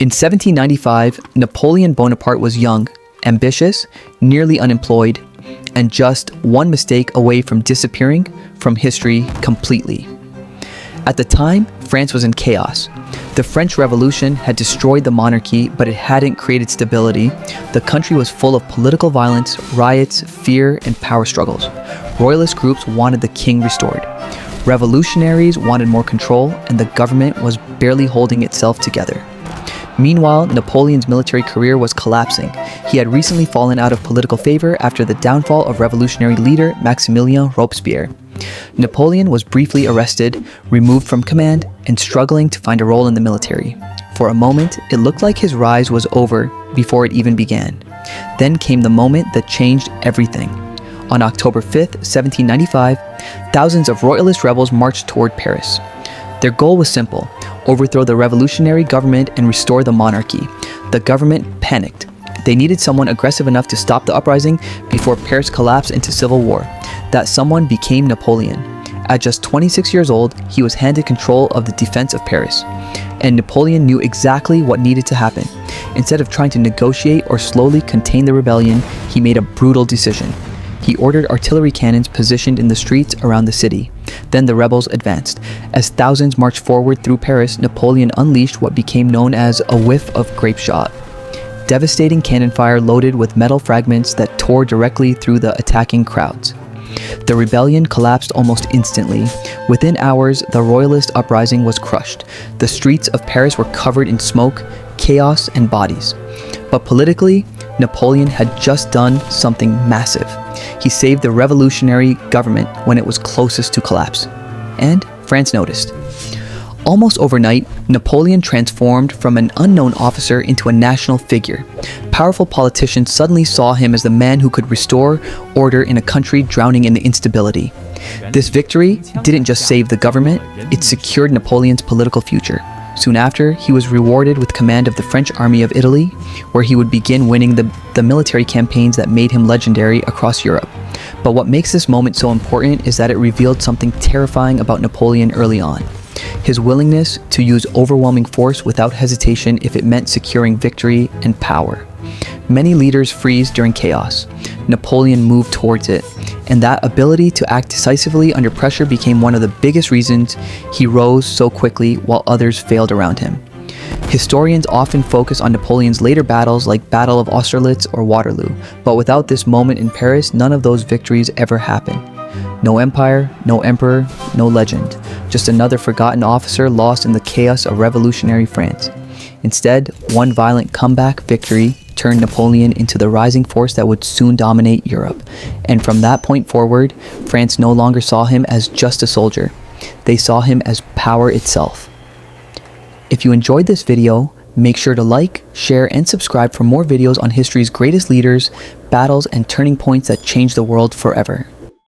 In 1795, Napoleon Bonaparte was young, ambitious, nearly unemployed, and just one mistake away from disappearing from history completely. At the time, France was in chaos. The French Revolution had destroyed the monarchy, but it hadn't created stability. The country was full of political violence, riots, fear, and power struggles. Royalist groups wanted the king restored. Revolutionaries wanted more control, and the government was barely holding itself together. Meanwhile, Napoleon's military career was collapsing. He had recently fallen out of political favor after the downfall of revolutionary leader Maximilien Robespierre. Napoleon was briefly arrested, removed from command, and struggling to find a role in the military. For a moment, it looked like his rise was over before it even began. Then came the moment that changed everything. On October 5th, 1795, thousands of Royalist rebels marched toward Paris. Their goal was simple: overthrow the revolutionary government and restore the monarchy. The government panicked. They needed someone aggressive enough to stop the uprising before Paris collapsed into civil war. That someone became Napoleon. At just 26 years old, he was handed control of the defense of Paris. And Napoleon knew exactly what needed to happen. Instead of trying to negotiate or slowly contain the rebellion, he made a brutal decision. He ordered artillery cannons positioned in the streets around the city. Then the rebels advanced. As thousands marched forward through Paris, Napoleon unleashed what became known as a whiff of grapeshot. Devastating cannon fire loaded with metal fragments that tore directly through the attacking crowds. The rebellion collapsed almost instantly. Within hours, the Royalist uprising was crushed. The streets of Paris were covered in smoke, chaos, and bodies. But politically, Napoleon had just done something massive. He saved the revolutionary government when it was closest to collapse. And France noticed. Almost overnight, Napoleon transformed from an unknown officer into a national figure. Powerful politicians suddenly saw him as the man who could restore order in a country drowning in instability. This victory didn't just save the government, it secured Napoleon's political future. Soon after, he was rewarded with command of the French army of Italy, where he would begin winning the military campaigns that made him legendary across Europe. But what makes this moment so important is that it revealed something terrifying about Napoleon early on. His willingness to use overwhelming force without hesitation if it meant securing victory and power. Many leaders freeze during chaos. Napoleon moved towards it, and that ability to act decisively under pressure became one of the biggest reasons he rose so quickly while others failed around him. Historians often focus on Napoleon's later battles like Battle of Austerlitz or Waterloo, but without this moment in Paris, none of those victories ever happened. No empire, no emperor, no legend. Just another forgotten officer lost in the chaos of revolutionary France. Instead, one violent comeback victory turned Napoleon into the rising force that would soon dominate Europe. And from that point forward, France no longer saw him as just a soldier. They saw him as power itself. If you enjoyed this video, make sure to like, share, and subscribe for more videos on history's greatest leaders, battles, and turning points that changed the world forever.